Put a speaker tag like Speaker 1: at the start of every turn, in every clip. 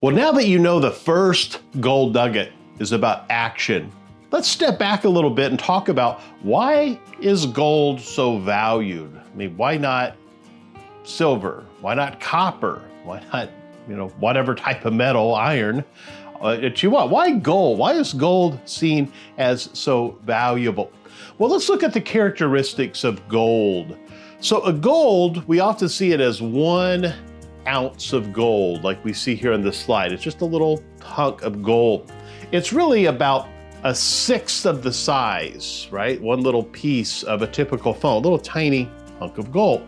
Speaker 1: Well, now that you know the first gold nugget is about action, let's step back a little bit and talk about why is gold so valued? I mean, why not silver? Why not copper? Why not, whatever type of metal, iron that you want? Why gold? Why is gold seen as so valuable? Well, let's look at the characteristics of gold. So a gold, we often see it as 1 ounce of gold, like we see here on this slide. It's just a little hunk of gold. It's really about 1/6 of the size, right? One little piece of a typical phone, a little tiny hunk of gold.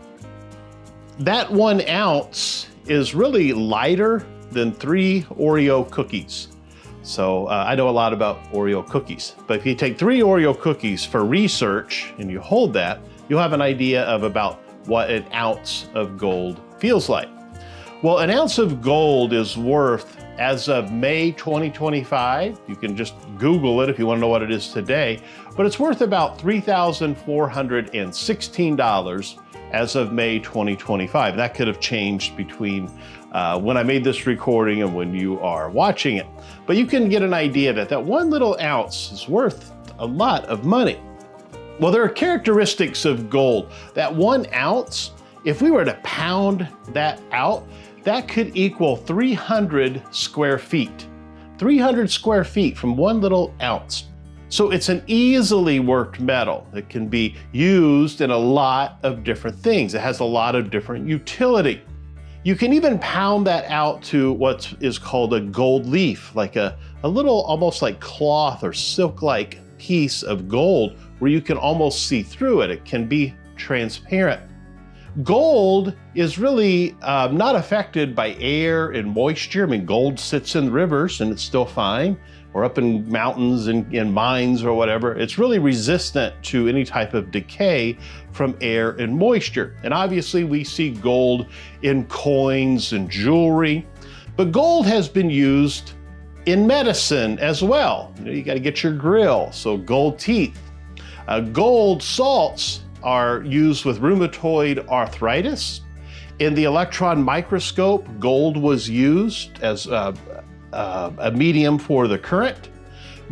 Speaker 1: That 1 ounce is really lighter than 3 Oreo cookies. So I know a lot about Oreo cookies, but if you take 3 Oreo cookies for research and you hold that, you'll have an idea of about what an ounce of gold feels like. Well, an ounce of gold is worth, as of May 2025, you can just Google it if you want to know what it is today, but it's worth about $3,416 as of May 2025. That could have changed between when I made this recording and when you are watching it. But you can get an idea that that 1 little ounce is worth a lot of money. Well, there are characteristics of gold. That 1 ounce, if we were to pound that out, that could equal 300 square feet. 300 square feet from 1 little ounce. So it's an easily worked metal that can be used in a lot of different things. It has a lot of different utility. You can even pound that out to what is called a gold leaf, like a little almost like cloth or silk-like piece of gold where you can almost see through it. It can be transparent. Gold is really not affected by air and moisture. I mean, gold sits in rivers and it's still fine, or up in mountains and in mines or whatever. It's really resistant to any type of decay from air and moisture. And obviously we see gold in coins and jewelry, but gold has been used in medicine as well. You got to get your grill, so gold teeth. Gold salts are used with rheumatoid arthritis. In the electron microscope, gold was used as a medium for the current.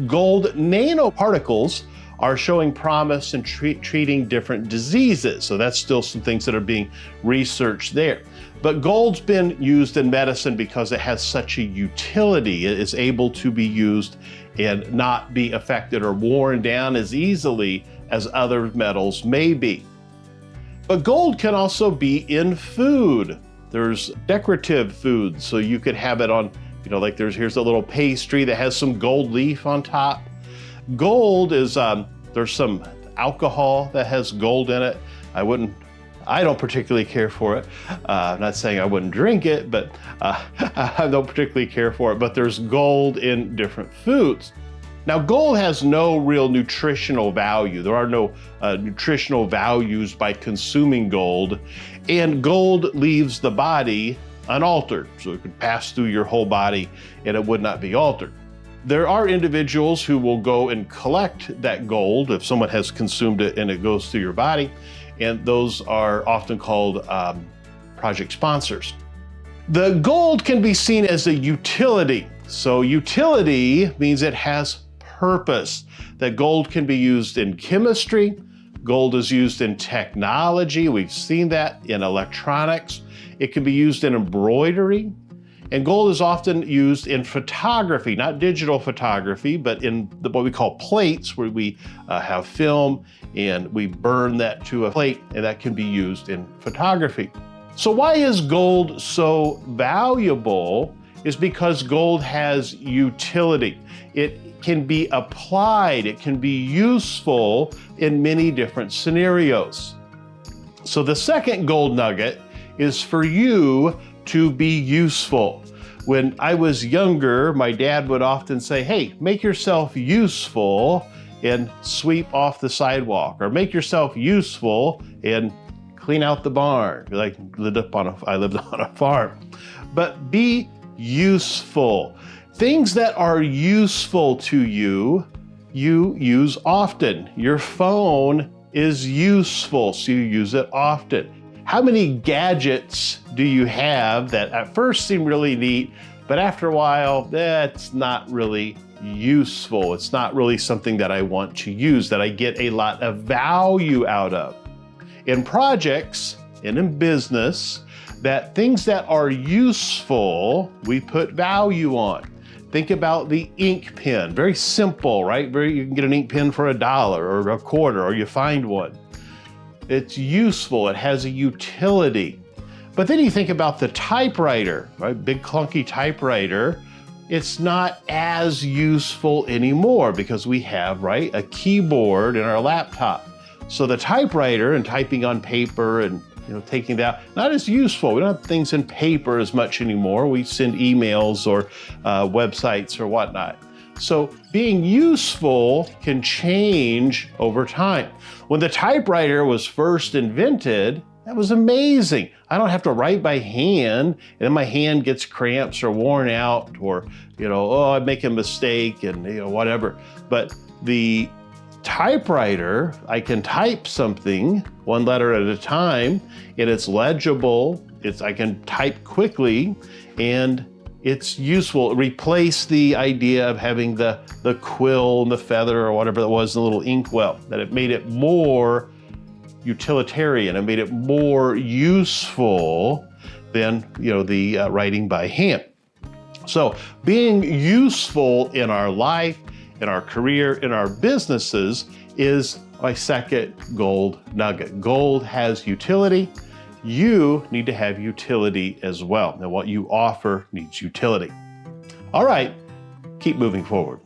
Speaker 1: Gold nanoparticles are showing promise in treating different diseases. So that's still some things that are being researched there. But gold's been used in medicine because it has such a utility. It is able to be used and not be affected or worn down as easily as other metals may be. But gold can also be in food. There's decorative foods, so you could have it on, like here's a little pastry that has some gold leaf on top. Gold is, there's some alcohol that has gold in it. I don't particularly care for it. I'm not saying I wouldn't drink it, but I don't particularly care for it. But there's gold in different foods. Now, gold has no real nutritional value. There are no nutritional values by consuming gold, and gold leaves the body unaltered. So it could pass through your whole body and it would not be altered. There are individuals who will go and collect that gold if someone has consumed it and it goes through your body, and those are often called project sponsors. The gold can be seen as a utility. So utility means it has purpose. That gold can be used in chemistry. Gold is used in technology. We've seen that in electronics. It can be used in embroidery. And gold is often used in photography, not digital photography, but in what we call plates, where we have film and we burn that to a plate, and that can be used in photography. So why is gold so valuable? Is because gold has utility. It can be applied, it can be useful in many different scenarios. So the second gold nugget is for you to be useful. When I was younger, my dad would often say, hey, make yourself useful and sweep off the sidewalk, or make yourself useful and clean out the barn. I lived on a farm. But be useful. Things that are useful to you, you use often. Your phone is useful, so you use it often. How many gadgets do you have that at first seem really neat, but after a while, that's not really useful. It's not really something that I want to use, that I get a lot of value out of. In projects and in business, that things that are useful, we put value on. Think about the ink pen, very simple, right? You can get an ink pen for $1 or $0.25, or you find one. It's useful, it has a utility. But then you think about the typewriter, right? Big clunky typewriter. It's not as useful anymore because we have, right, a keyboard in our laptop. So the typewriter and typing on paper and taking that, not as useful. We don't have things in paper as much anymore. We send emails or websites or whatnot. So being useful can change over time. When the typewriter was first invented, that was amazing. I don't have to write by hand, and then my hand gets cramps or worn out, or, oh, I make a mistake and, whatever. But the typewriter, I can type something one letter at a time, and it's legible. I can type quickly, and it's useful. Replace the idea of having the quill and the feather or whatever that was, the little inkwell, that it made it more utilitarian. It made it more useful than the writing by hand. So being useful in our life, in our career, in our businesses is my second gold nugget. Gold has utility. You need to have utility as well. Now, what you offer needs utility. All right, keep moving forward.